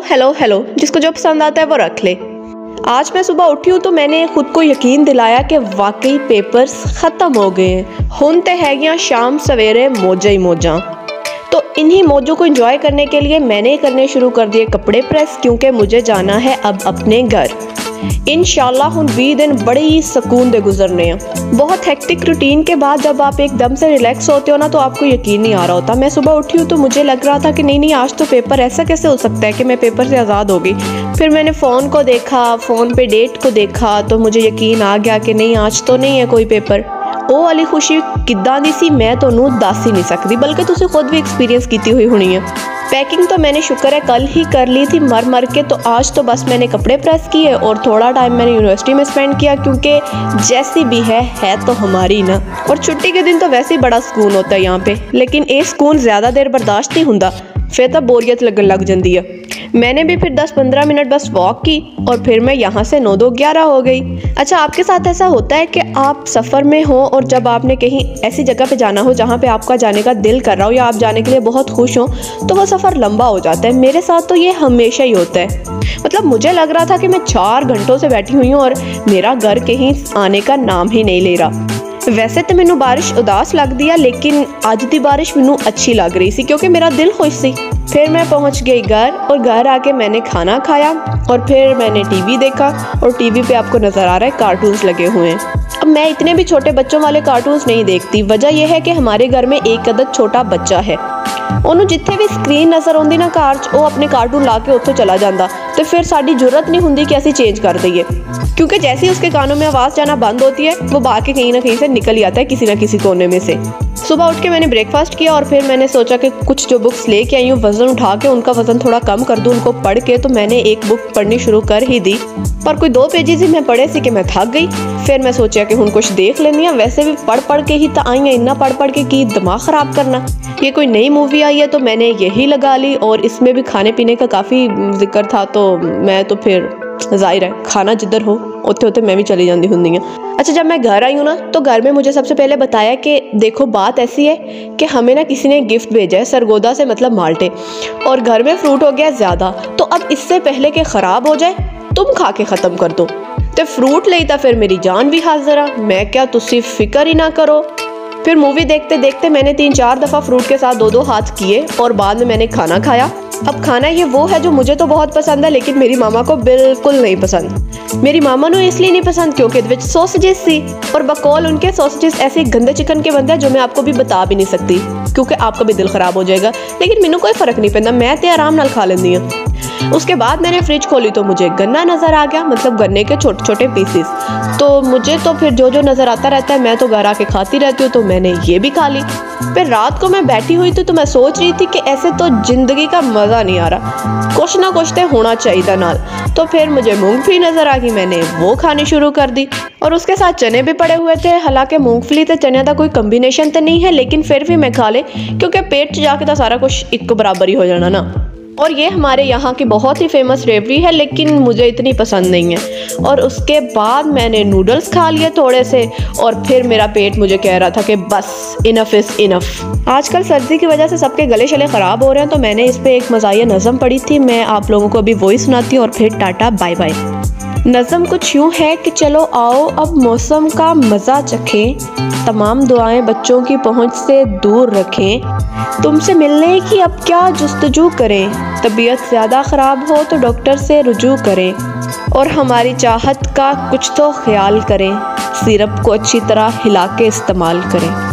Hello hello hello, जिसको जो पसंद आता है वो रख ले। आज मैं सुबह उठी हूँ तो मैंने खुद को यकीन दिलाया कि वाकई पेपर्स ख़त्म हो गए हैं। हुण ते हैगियां शाम सवेरे मौजा ही मौजा। तो इन्हीं मौजों को एंजॉय करने के लिए मैंने करने शुरू कर दिए कपड़े प्रेस, क्योंकि मुझे जाना है अब अपने घर। इंशाल्लाह हुण 20 दिन बड़े ही सुकून दे गुजरने हैं। बहुत हेक्टिक रूटीन के बाद जब आप एकदम से रिलैक्स होते हो ना, तो आपको यकीन नहीं आ रहा होता। मैं सुबह उठी हूँ तो मुझे लग रहा था कि नहीं आज तो पेपर, ऐसा कैसे हो सकता है कि मैं पेपर से आज़ाद हो गई। फिर मैंने फ़ोन को देखा, फ़ोन पे डेट को देखा, तो मुझे यकीन आ गया कि नहीं आज तो नहीं है कोई पेपर। ਉਹ वाली खुशी किद्दां दी सी मैं तुहानू दस ही नहीं सकती, बल्कि तुसीं खुद भी एक्सपीरियंस की हुई होनी है। पैकिंग तो मैंने शुक्र है कल ही कर ली थी मर के, तो आज तो बस मैंने कपड़े प्रेस किए और थोड़ा टाइम मैंने यूनिवर्सिटी में स्पेंड किया, क्योंकि जैसी भी है तो हमारी ना। और छुट्टी के दिन तो वैसे ही बड़ा सुकून होता है यहाँ पे, लेकिन ये सुकून ज़्यादा देर बर्दाश्त नहीं होंदा, फिर तो बोरियत लगन लग जाती है। मैंने भी फिर 10-15 मिनट बस वॉक की और फिर मैं यहाँ से 9-2-11 हो गई। अच्छा, आपके साथ ऐसा होता है कि आप सफ़र में हो और जब आपने कहीं ऐसी जगह पे जाना हो जहाँ पे आपका जाने का दिल कर रहा हो या आप जाने के लिए बहुत खुश हो, तो वो सफ़र लंबा हो जाता है। मेरे साथ तो ये हमेशा ही होता है। मतलब मुझे लग रहा था कि मैं 4 घंटों से बैठी हुई हूँ और मेरा घर कहीं आने का नाम ही नहीं ले रहा। वैसे तो मैनू बारिश उदास लगती है, लेकिन अज की बारिश मैनू अच्छी लग रही सी क्योंकि मेरा दिल खुश सी। फिर मैं पहुंच गई घर और घर आके मैंने खाना खाया और फिर मैंने टीवी देखा और टीवी पे आपको नज़र आ रहा है कार्टून्स लगे हुए हैं। अब मैं इतने भी छोटे बच्चों वाले कार्टून्स नहीं देखती। वजह यह है कि हमारे घर में एक अदद छोटा बच्चा है, ਉਹਨੂੰ जिथे भी स्क्रीन नज़र आती ना कार च, वो अपने कार्टून ला के उत्थों चला जाता, तो फिर साड़ी जरूरत नहीं होंगी कि असी चेंज कर दईए, क्योंकि जैसे ही उसके कानों में आवाज़ जाना बंद होती है वो भाग के कहीं ना कहीं से निकल ही आता है किसी ना किसी कोने में से। सुबह उठ के मैंने ब्रेकफास्ट किया और फिर मैंने सोचा कि कुछ जो बुक्स लेके आई हूँ वज़न उठा के उनका वज़न थोड़ा कम कर दूँ उनको पढ़ के। तो मैंने एक बुक पढ़नी शुरू कर ही दी, पर कोई 2 पेजेस ही मैं पढ़े सी कि मैं थक गई। फिर मैं सोचा कि हुण कुछ देख लेनी है, वैसे भी पढ़ के ही तो आई है, इन्ना पढ़ के की दिमाग ख़राब करना। ये कोई नई मूवी आई है तो मैंने यही लगा ली और इसमें भी खाने पीने का काफ़ी जिक्र था, तो मैं तो फिर जाहिर है खाना जिधर हो उत्ते उत्ते मैं भी चली जाती हूँ। अच्छा, जब मैं घर आई हूँ ना, तो घर में मुझे सबसे पहले बताया कि देखो बात ऐसी है कि हमें ना किसी ने गिफ्ट भेजा है सरगोदा से, मतलब माल्टे, और घर में फ्रूट हो गया ज़्यादा, तो अब इससे पहले कि ख़राब हो जाए तुम खा के ख़त्म कर दो। तो फ्रूट ले था फिर मेरी जान भी हाजिर आ, मैं क्या तुसी फिक्र ही ना करो। फिर मूवी देखते देखते मैंने 3-4 दफ़ा फ्रूट के साथ 2-2 हाथ किए और बाद में मैंने खाना खाया। अब खाना ये वो है जो मुझे तो बहुत पसंद है, लेकिन मेरी मामा को बिल्कुल नहीं पसंद। मेरी मामा ने इसलिए नहीं पसंद क्योंकि सॉसेजेस सी, और बकौल उनके सॉसेजेस ऐसे गंदे चिकन के बनते हैं जो मैं आपको भी बता भी नहीं सकती, क्योंकि आपका भी दिल ख़राब हो जाएगा। लेकिन मैनू कोई फ़र्क नहीं पैंदा, मैं तो आराम नाल खा लेंदी हूँ। उसके बाद मैंने फ्रिज खोली तो मुझे गन्ना नज़र आ गया, मतलब गन्ने के छोटे छोटे पीसेस। तो मुझे तो फिर जो नज़र आता रहता है मैं तो घर आके खाती रहती हूँ, तो मैंने ये भी खा ली। फिर रात को मैं बैठी हुई थी तो मैं सोच रही थी कि ऐसे तो ज़िंदगी का मज़ा नहीं आ रहा, कुछ ना कुछ तो होना चाहिए नाल। तो फिर मुझे मूंगफली नज़र आ गई, मैंने वो खानी शुरू कर दी और उसके साथ चने भी पड़े हुए थे। हालांकि मूंगफली तो चने का कोई कम्बिनेशन तो नहीं है, लेकिन फिर भी मैं खा ले, क्योंकि पेट जाके तो सारा कुछ एक बराबर ही हो जाना ना। और ये हमारे यहाँ की बहुत ही फेमस रेवड़ी है, लेकिन मुझे इतनी पसंद नहीं है। और उसके बाद मैंने नूडल्स खा लिए थोड़े से और फिर मेरा पेट मुझे कह रहा था कि बस इनफ इज़ इनफ। आजकल सर्दी की वजह से सबके गले शले ख़राब हो रहे हैं, तो मैंने इस पर एक मज़ाहिया नज़म पढ़ी थी, मैं आप लोगों को अभी वही सुनाती हूँ और फिर टाटा बाय बाय। नज़म कुछ यूँ है कि चलो आओ अब मौसम का मज़ा चखें, तमाम दुआएं बच्चों की पहुँच से दूर रखें, तुमसे मिलने की अब क्या जुस्तजू करें, तबीयत ज़्यादा ख़राब हो तो डॉक्टर से रुजू करें, और हमारी चाहत का कुछ तो ख्याल करें, सिरप को अच्छी तरह हिला के इस्तेमाल करें।